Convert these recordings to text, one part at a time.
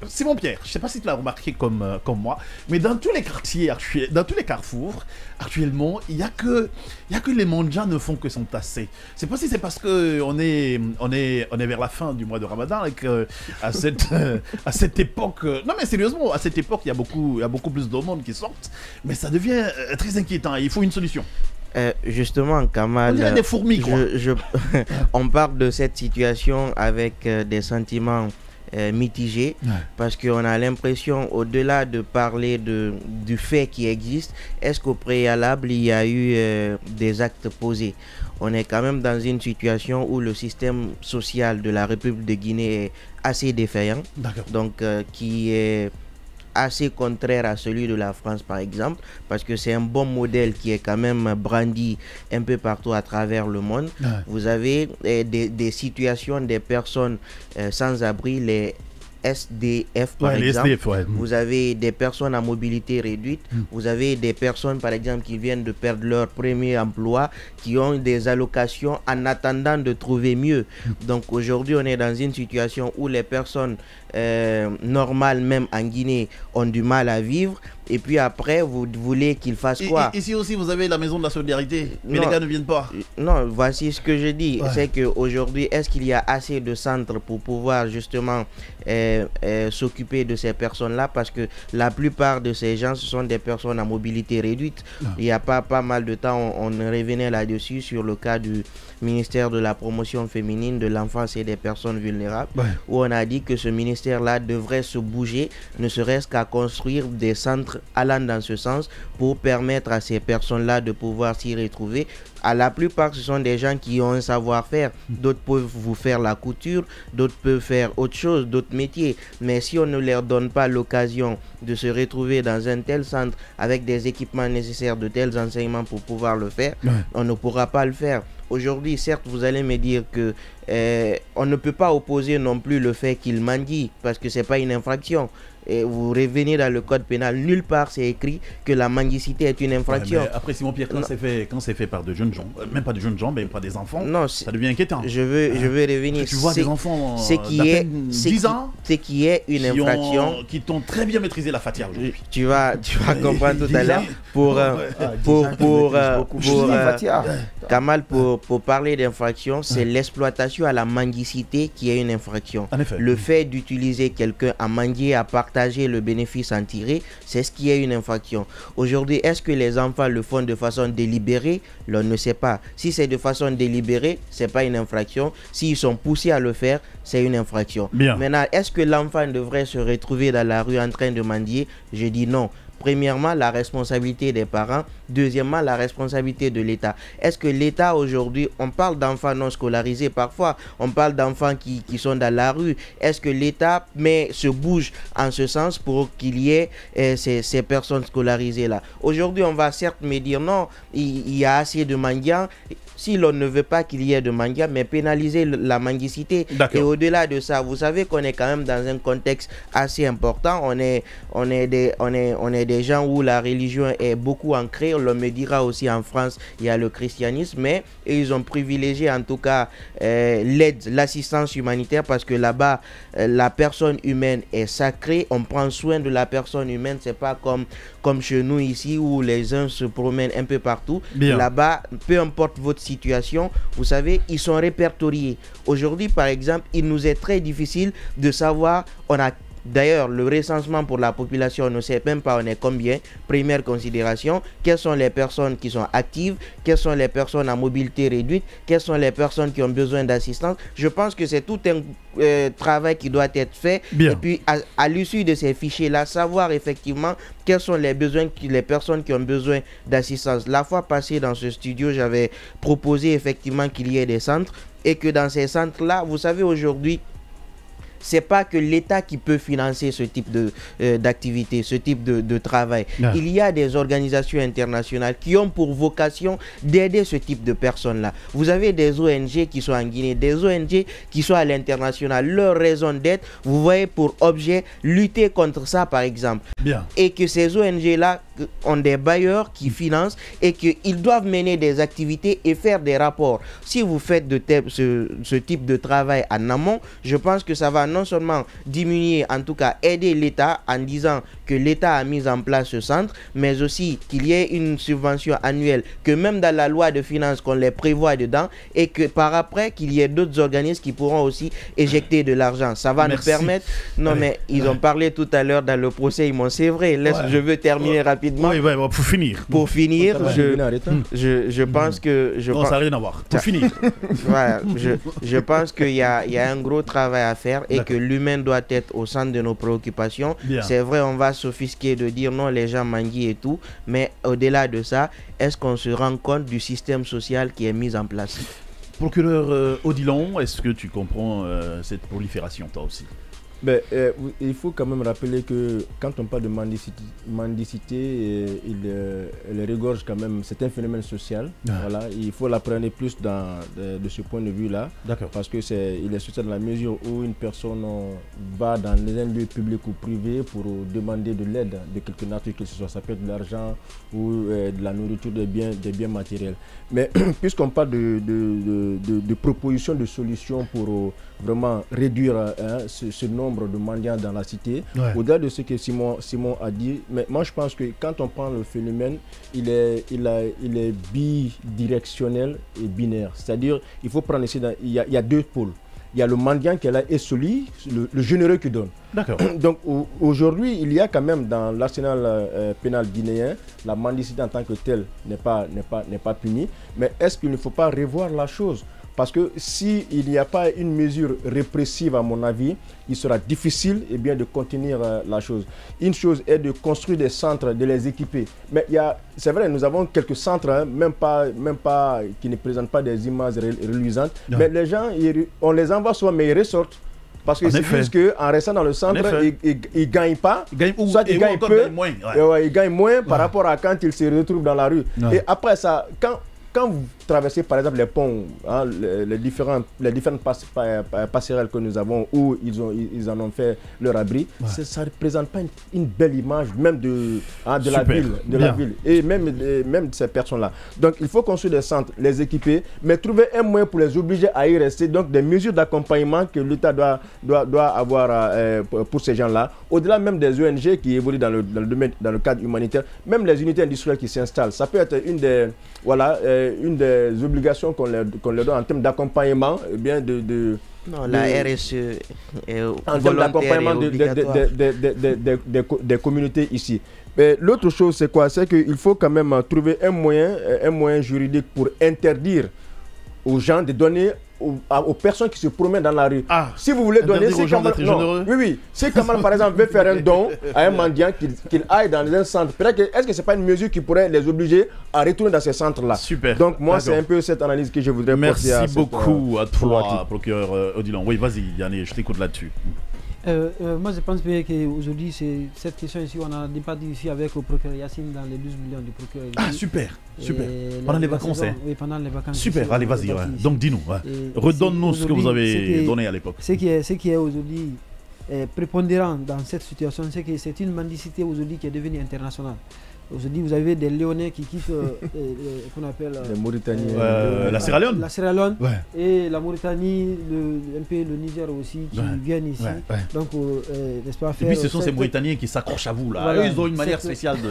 Simon Pierre, je ne sais pas si tu l'as remarqué comme moi, mais dans tous les quartiers, dans tous les carrefours, actuellement, il n'y a que les mandjas ne font que s'entasser. Je ne sais pas si c'est parce qu'on est vers la fin du mois de Ramadan et qu'à cette époque, non mais sérieusement, à cette époque, il y a beaucoup plus de monde qui sortent, mais ça devient très inquiétant. Il faut une solution. Justement, Kamal, on dirait des fourmis, quoi. On parle de cette situation avec des sentiments mitigés, parce qu'on a l'impression, au-delà de parler du fait qui existe, est-ce qu'au préalable, il y a eu des actes posés? On est quand même dans une situation où le système social de la République de Guinée est assez défaillant, donc qui est assez contraire à celui de la France par exemple, parce que c'est un bon modèle qui est quand même brandi un peu partout à travers le monde. Vous avez des situations des personnes sans abri, les SDF par exemple. SDF, Vous avez des personnes à mobilité réduite, vous avez des personnes par exemple qui viennent de perdre leur premier emploi, qui ont des allocations en attendant de trouver mieux. Donc aujourd'hui on est dans une situation où les personnes normales même en Guinée ont du mal à vivre, et puis après vous voulez qu'ils fassent quoi? Ici aussi vous avez la maison de la solidarité, mais les gars ne viennent pas. Non, voici ce que je dis, c'est qu'aujourd'hui est-ce qu'il y a assez de centres pour pouvoir justement s'occuper de ces personnes-là, parce que la plupart de ces gens ce sont des personnes à mobilité réduite. Il n'y a pas mal de temps on revenait là-dessus sur le cas du ministère de la promotion féminine, de l'enfance et des personnes vulnérables, où on a dit que ce ministère-là devrait se bouger, ne serait-ce qu'à construire des centres allant dans ce sens pour permettre à ces personnes-là de pouvoir s'y retrouver. À la plupart, ce sont des gens qui ont un savoir-faire. D'autres peuvent vous faire la couture, d'autres peuvent faire autre chose, d'autres métiers. Mais si on ne leur donne pas l'occasion de se retrouver dans un tel centre avec des équipements nécessaires, de tels enseignements pour pouvoir le faire, on ne pourra pas le faire. Aujourd'hui, certes, vous allez me dire que on ne peut pas opposer non plus le fait qu'il mendie, parce que c'est pas une infraction. Et vous revenez dans le code pénal, nulle part c'est écrit que la mendicité est une infraction. Après Simon Pierre, quand c'est fait par de jeunes gens, même pas de jeunes gens, mais pas des enfants, non, ça devient inquiétant. Je veux revenir. Tu vois des enfants d'à 10 ans, c'est qui est une infraction, qui t'ont très bien maîtrisé la Fatiha aujourd'hui. Tu vas comprendre tout à l'heure Kamal, pour parler d'infraction, c'est l'exploitation à la mendicité qui est une infraction. Le fait d'utiliser quelqu'un à mendier, à partager le bénéfice en tiré, c'est ce qui est une infraction. Aujourd'hui, est-ce que les enfants le font de façon délibérée? L'on ne sait pas. Si c'est de façon délibérée, c'est pas une infraction. S'ils sont poussés à le faire, c'est une infraction. Maintenant, est-ce que l'enfant devrait se retrouver dans la rue en train de mendier? Je dis non. Premièrement, la responsabilité des parents. Deuxièmement, la responsabilité de l'État. Est-ce que l'État aujourd'hui, on parle d'enfants non scolarisés parfois, on parle d'enfants qui sont dans la rue. Est-ce que l'État se bouge en ce sens pour qu'il y ait ces personnes scolarisées là? Aujourd'hui, on va certes me dire non, il y a assez de mendiants. Si l'on ne veut pas qu'il y ait de mendiants, mais pénaliser la mendicité. Et au-delà de ça, vous savez qu'on est quand même dans un contexte assez important. On est des gens où la religion est beaucoup ancrée. On me dira aussi en France, il y a le christianisme, mais ils ont privilégié en tout cas l'aide, l'assistance humanitaire, parce que là-bas, la personne humaine est sacrée. On prend soin de la personne humaine. C'est pas comme chez nous ici où les uns se promènent un peu partout. Là-bas, peu importe votre situation, vous savez, ils sont répertoriés. Aujourd'hui, par exemple, il nous est très difficile de savoir, d'ailleurs, le recensement pour la population, on ne sait même pas on est combien. Première considération, quelles sont les personnes qui sont actives, quelles sont les personnes à mobilité réduite, quelles sont les personnes qui ont besoin d'assistance. Je pense que c'est tout un travail qui doit être fait. Et puis, à l'issue de ces fichiers-là, savoir effectivement quels sont les besoins, les personnes qui ont besoin d'assistance. La fois passée dans ce studio, j'avais proposé effectivement qu'il y ait des centres, et que dans ces centres-là, vous savez, aujourd'hui, c'est pas que l'État qui peut financer ce type d'activité, ce type de travail. Il y a des organisations internationales qui ont pour vocation d'aider ce type de personnes-là. Vous avez des ONG qui sont en Guinée, des ONG qui sont à l'international. Leur raison d'être, vous voyez, pour objet lutter contre ça, par exemple. Et que ces ONG-là ont des bailleurs qui financent et qu'ils doivent mener des activités et faire des rapports. Si vous faites ce type de travail en amont, je pense que ça va non seulement diminuer, en tout cas aider l'État en disant que l'État a mis en place ce centre, mais aussi qu'il y ait une subvention annuelle, que même dans la loi de finances qu'on les prévoit dedans, et que par après qu'il y ait d'autres organismes qui pourront aussi éjecter de l'argent. Ça va nous permettre... Non, mais ils ont parlé tout à l'heure dans le procès, ils m'ont... C'est vrai, je veux terminer rapidement. Oui, pour finir. Pour finir, je pense que... Non, ça n'a rien à voir. Pour finir. Voilà, je pense qu'il y a un gros travail à faire et que l'humain doit être au centre de nos préoccupations. C'est vrai, on va s'offusquer de dire non, les gens manguent et tout, mais au-delà de ça, est-ce qu'on se rend compte du système social qui est mis en place? Procureur Odilon, est-ce que tu comprends cette prolifération, toi aussi? Il faut quand même rappeler que quand on parle de mendicité, il regorge quand même, c'est un phénomène social. Voilà, il faut l'apprendre plus de ce point de vue-là. Parce que il est social dans la mesure où une personne va dans un lieu public ou privé pour demander de l'aide de quelque nature que ce soit. Ça peut être de l'argent ou de la nourriture, des biens matériels. Mais puisqu'on parle de propositions, de solutions pour vraiment réduire ce nombre de mendiants dans la cité, au-delà de ce que Simon a dit, mais moi je pense que quand on prend le phénomène, il est bidirectionnel et binaire. C'est-à-dire, il faut prendre ici, il y a deux pôles. Il y a le mendiant qui est là et celui, le généreux qui donne. Donc aujourd'hui, il y a quand même dans l'arsenal pénal guinéen, la mendicité en tant que telle n'est pas punie. Mais est-ce qu'il ne faut pas revoir la chose? Parce que s'il n'y a pas une mesure répressive, à mon avis, il sera difficile de contenir la chose. Une chose est de construire des centres, de les équiper. Mais c'est vrai, nous avons quelques centres, même pas qui ne présentent pas des images reluisantes. Mais les gens, on les envoie souvent, mais ils ressortent. Parce que c'est juste qu'en restant dans le centre, ils ne gagnent pas. Soit ils gagnent peu, ils gagnent moins par rapport à quand ils se retrouvent dans la rue. Et après ça, quand vous traversez par exemple les ponts, les différentes passerelles que nous avons où ils en ont fait leur abri, ça ne représente pas une belle image même de la ville et même de ces personnes-là. Donc il faut construire des centres, les équiper, mais trouver un moyen pour les obliger à y rester. Donc des mesures d'accompagnement que l'État doit avoir pour ces gens-là, au-delà même des ONG qui évoluent dans le cadre humanitaire, même les unités industrielles qui s'installent. Ça peut être une des obligations qu'on leur donne en termes d'accompagnement, non, la RSE est en termes d'accompagnement des communautés ici. Mais l'autre chose, c'est quoi? C'est qu'il faut quand même trouver un moyen juridique pour interdire aux gens de donner aux personnes qui se promènent dans la rue. Si vous voulez donner, c'est si Kamal par exemple veut faire un don à un mendiant, qu'il aille dans un centre, est-ce que c'est pas une mesure qui pourrait les obliger à retourner dans ces centres-là? Super. Donc moi c'est un peu cette analyse que je voudrais porter à Merci beaucoup à toi, procureur Odilon. Oui, vas-y Yanné, je t'écoute là-dessus. Moi je pense bien qu'aujourd'hui, cette question ici, on a débattu ici avec le procureur Yacine dans les 12 millions du procureur ici. Super. Pendant les vacances, Oui, pendant les vacances. Super, allez, vas-y. Donc dis-nous, redonne-nous ce que vous avez donné à l'époque. Ce qui est aujourd'hui prépondérant dans cette situation, c'est que c'est une mendicité aujourd'hui qui est devenue internationale. Aujourd'hui, vous avez des Léonais qui quittent qu'on appelle les Mauritaniens, la Sierra Leone. La Sierra Leone et la Mauritanie, un peu le Niger aussi, qui viennent ici. Donc, n'est-ce pas, faire. Et puis, ce sont ces Mauritaniens qui s'accrochent à vous là. Voilà, ils ont une manière spéciale de.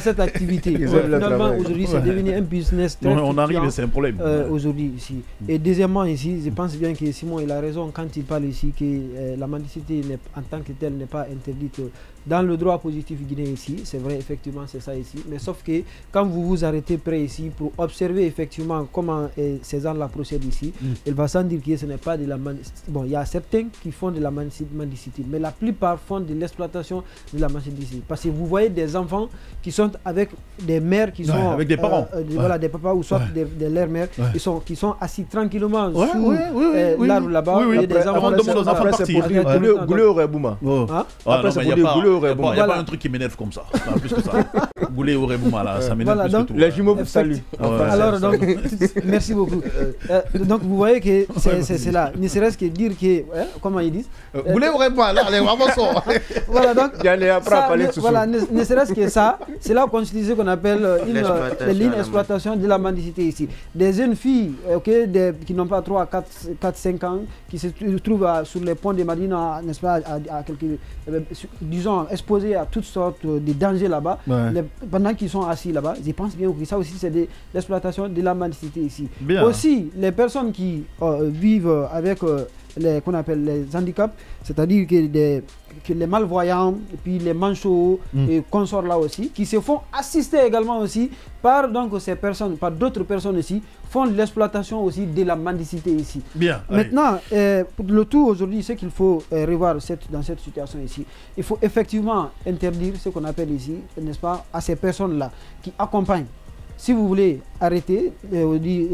Cette activité. Finalement, aujourd'hui, c'est devenu un business. On arrive, c'est un problème. Aujourd'hui, ici. Et deuxièmement, ici, je pense bien que Simon il a raison quand il parle ici que la mendicité en tant que telle n'est pas interdite dans le droit positif guinéen ici. C'est vrai, effectivement, c'est ça ici. Mais sauf que quand vous vous arrêtez près ici pour observer effectivement comment ces gens-là procèdent ici, il va sans dire que ce n'est pas de la mendicité. Bon, il y a certains qui font de la mendicité, mais la plupart font de l'exploitation de la mendicité. Parce que vous voyez des enfants qui sont avec des mères qui sont... avec des parents. Voilà, des papas ou soit de leurs mères qui sont assis tranquillement sous l'arbre là-bas. Des enfants après, c'est pour dire Goulé aurait Bouma. Après, c'est pour dire Goulé Il n'y a pas un truc qui m'énerve comme ça. Plus que ça. Goulé au Rebouma, là, ça m'énerve plus que tout. Les jumeaux vous saluent. Alors, donc, merci beaucoup. Donc, vous voyez que c'est là. Ne serait-ce que dire que, comment ils disent Goulé au Rebouma, là, les vraiment sont. Voilà, donc, ne serait-ce que ça, c'est là qu'on utilise ce qu'on appelle les lignes d'exploitation de la mendicité ici. Des jeunes filles qui n'ont pas 3, 4, 5 ans, qui se trouvent sur les ponts de Madina, n'est-ce pas, à quelques, disons, exposées à toutes sortes de dangers là-bas, pendant qu'ils sont assis là-bas. Je pense bien que ça aussi, c'est de l'exploitation de la mendicité ici. Bien. Aussi, les personnes qui vivent avec qu'on appelle les handicaps, c'est-à-dire que les malvoyants, et puis les manchots et consorts là aussi, qui se font assister également aussi par donc, ces personnes, par d'autres personnes aussi, font l'exploitation aussi de la mendicité ici. Bien. Maintenant, pour le tout aujourd'hui, ce qu'il faut revoir dans cette situation ici, il faut effectivement interdire ce qu'on appelle ici, n'est-ce pas, à ces personnes-là qui accompagnent. Si vous voulez arrêter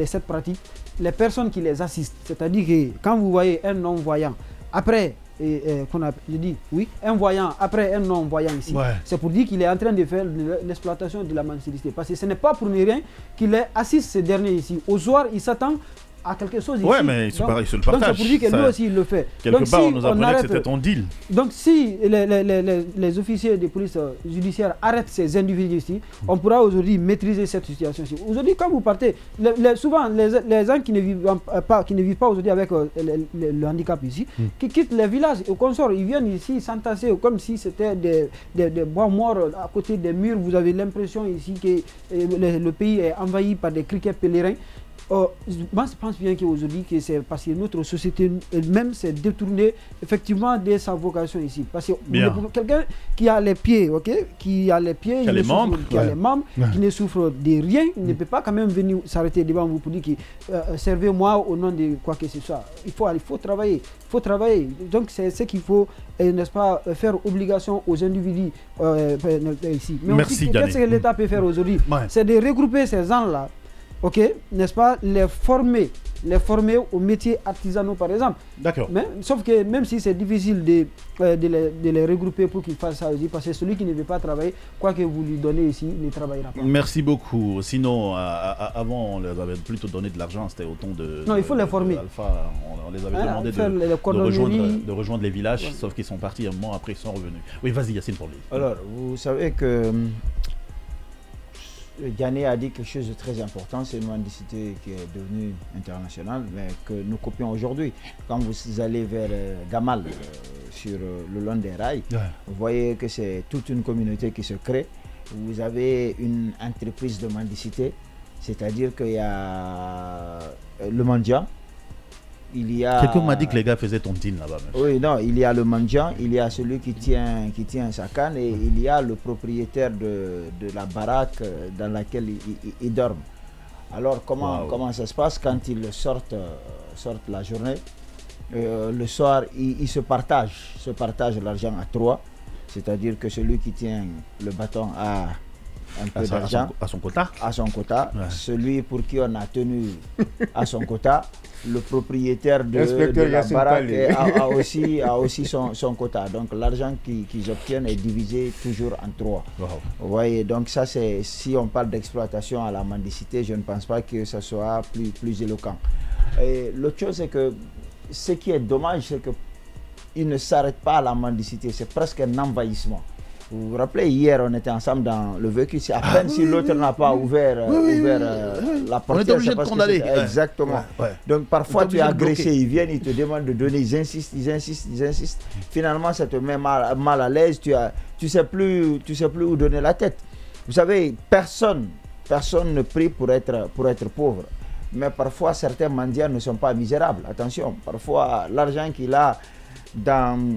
cette pratique, les personnes qui les assistent, c'est-à-dire que quand vous voyez un non-voyant, après, un voyant après un non-voyant ici, c'est pour dire qu'il est en train de faire l'exploitation de la mendicité. Parce que ce n'est pas pour rien qu'il assiste ces derniers ici. Au soir, il s'attend à quelque chose ici. Oui, mais il se le partage. Donc c'est pour dire que lui aussi il le fait. Quelque part, on nous apprenait que c'était ton deal. Donc si les officiers de police judiciaire arrêtent ces individus ici, on pourra aujourd'hui maîtriser cette situation-ci. Aujourd'hui, quand vous partez, souvent les gens qui ne vivent pas aujourd'hui avec le handicap ici, qui quittent les villages et consorts, ils viennent ici s'entasser comme si c'était des bois morts à côté des murs. Vous avez l'impression ici que le pays est envahi par des criquets pèlerins. Moi, je pense bien qu'aujourd'hui, c'est parce que notre société elle-même s'est détournée effectivement de sa vocation ici. Parce que quelqu'un qui a les pieds, qui a les membres, qui ne souffre de rien, il ne peut pas quand même venir s'arrêter devant vous pour dire que servez-moi au nom de quoi que ce soit. Il faut travailler. Donc, c'est ce qu'il faut, n'est-ce pas, faire obligation aux individus ici. Mais merci, qu'est-ce que l'État peut faire aujourd'hui? C'est de regrouper ces gens-là. N'est-ce pas, les former aux métiers artisanaux par exemple. D'accord. Sauf que même si c'est difficile de les regrouper pour qu'ils fassent ça aussi, parce que celui qui ne veut pas travailler, quoi que vous lui donnez ici, ne travaillera pas. Merci beaucoup. Sinon, avant, on les avait plutôt donné de l'argent, c'était autant de... Non, il faut les former. Alpha, on les avait demandé de rejoindre les villages, sauf qu'ils sont partis un moment après, ils sont revenus. Oui, vas-y Yacine pour lui. Alors, vous savez que... Diané a dit quelque chose de très important, c'est une mendicité qui est devenue internationale, mais que nous copions aujourd'hui. Quand vous allez vers Gamal, sur le long des rails, vous voyez que c'est toute une communauté qui se crée. Vous avez une entreprise de mendicité, c'est-à-dire qu'il y a le mendiant. Quelqu'un m'a dit que les gars faisaient tontine là-bas. Oui, non, il y a le mendiant, il y a celui qui tient sa canne et il y a le propriétaire de la baraque dans laquelle ils dorment. Alors, comment ça se passe quand ils sortent la journée? Le soir, ils se partagent l'argent à 3. C'est-à-dire que celui qui tient le bâton a un peu d'argent à son quota. Celui pour qui on a tenu à son quota, le propriétaire de la baraque a aussi son quota. Donc l'argent qu'ils obtiennent est divisé toujours en 3. Wow. Vous voyez, donc ça c'est, si on parle d'exploitation à la mendicité, je ne pense pas que ça soit plus éloquent. L'autre chose c'est que ce qui est dommage, c'est qu'il ne s'arrête pas à la mendicité, c'est presque un envahissement. Vous vous rappelez, hier, on était ensemble dans le véhicule. C'est à peine si l'autre n'a pas ouvert la porte. On est obligé de condamner. Exactement. Donc, parfois, tu es agressé. Ils viennent, ils te demandent de donner. Ils insistent. Finalement, ça te met mal à l'aise. Tu sais plus où donner la tête. Vous savez, personne ne prie pour être pauvre. Mais parfois, certains mendiants ne sont pas misérables. Attention, parfois, l'argent qu'il a dans...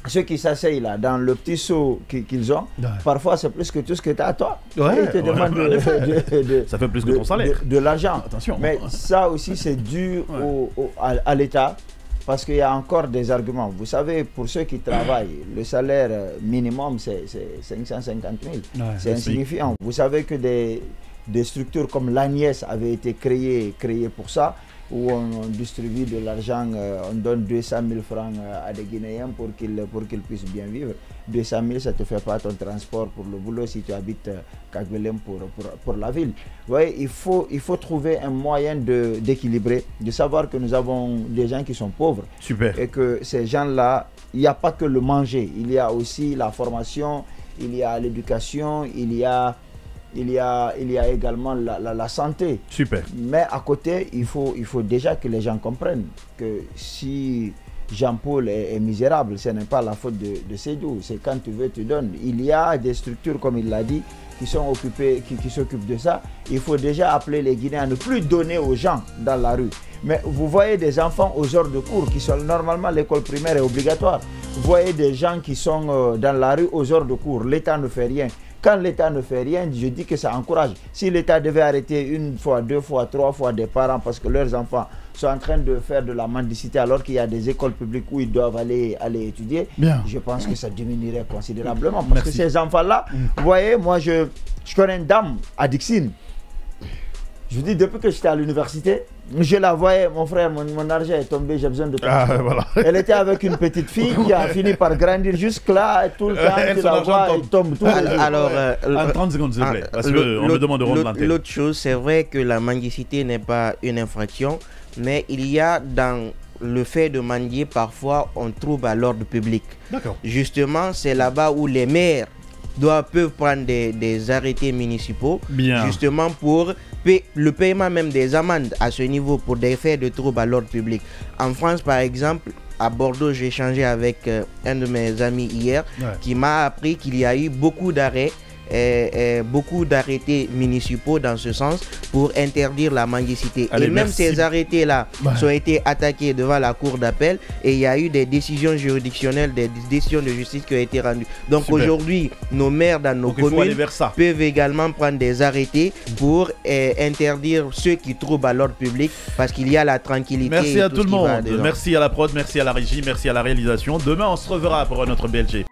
Ceux qui s'asseyent là, dans le petit seau qu'ils ont, parfois c'est plus que tout ce que tu as à toi. Ils te demandent ça fait plus que ton salaire. De l'argent. Attention. Mais ça aussi c'est dû à l'État, parce qu'il y a encore des arguments. Vous savez, pour ceux qui travaillent, le salaire minimum c'est 550 000. C'est insignifiant. Vous savez que des structures comme l'Agnès avaient été créées pour ça, où on distribue de l'argent, on donne 200 000 francs à des Guinéens pour qu'ils puissent bien vivre. 200 000, ça ne te fait pas ton transport pour le boulot si tu habites Kagbelem pour la ville. Vous voyez, il faut trouver un moyen d'équilibrer, de savoir que nous avons des gens qui sont pauvres. Super. Et que ces gens-là, il n'y a pas que le manger, il y a aussi la formation, il y a l'éducation, il y a également la santé. Super. Mais à côté, il faut déjà que les gens comprennent que si Jean-Paul est misérable, ce n'est pas la faute de Sédhiou, c'est quand tu veux, tu donnes. Il y a des structures, comme il l'a dit, qui sont occupées, qui s'occupent de ça. Il faut déjà appeler les Guinéens à ne plus donner aux gens dans la rue. Mais vous voyez des enfants aux heures de cours, qui sont normalement, l'école primaire est obligatoire. Vous voyez des gens qui sont dans la rue aux heures de cours, l'État ne fait rien. Quand l'État ne fait rien, je dis que ça encourage. Si l'État devait arrêter une fois, deux fois, trois fois des parents parce que leurs enfants sont en train de faire de la mendicité alors qu'il y a des écoles publiques où ils doivent aller étudier, bien, je pense que ça diminuerait considérablement. Parce que ces enfants-là, vous voyez, moi je connais une dame à Dixine. Je vous dis, depuis que j'étais à l'université, je la voyais, mon frère, mon argent est tombé, j'ai besoin de transport. Voilà. Elle était avec une petite fille qui a fini par grandir jusque-là, et tout le temps, tu la vois, elle tombe tous les jours. Alors, en 30 secondes, s'il vous plaît, parce qu'on me demande de rendre l'antenne. L'autre chose, c'est vrai que la mendicité n'est pas une infraction, mais il y a dans le fait de mendier, parfois, on trouve à l'ordre public. D'accord. Justement, c'est là-bas où les maires peuvent prendre des arrêtés municipaux, justement pour le paiement même des amendes à ce niveau pour des faits de troubles à l'ordre public. En France, par exemple, à Bordeaux, j'ai échangé avec un de mes amis hier qui m'a appris qu'il y a eu beaucoup d'arrêts, beaucoup d'arrêtés municipaux dans ce sens pour interdire la mendicité. Allez, et même ces arrêtés-là ont été attaqués devant la cour d'appel et il y a eu des décisions juridictionnelles, des décisions de justice qui ont été rendues. Donc aujourd'hui, nos maires dans nos communes peuvent également prendre des arrêtés pour interdire ceux qui troublent à l'ordre public parce qu'il y a la tranquillité. Merci à tout le monde. Merci à la prod, merci à la régie, merci à la réalisation. Demain, on se reverra pour notre BLG.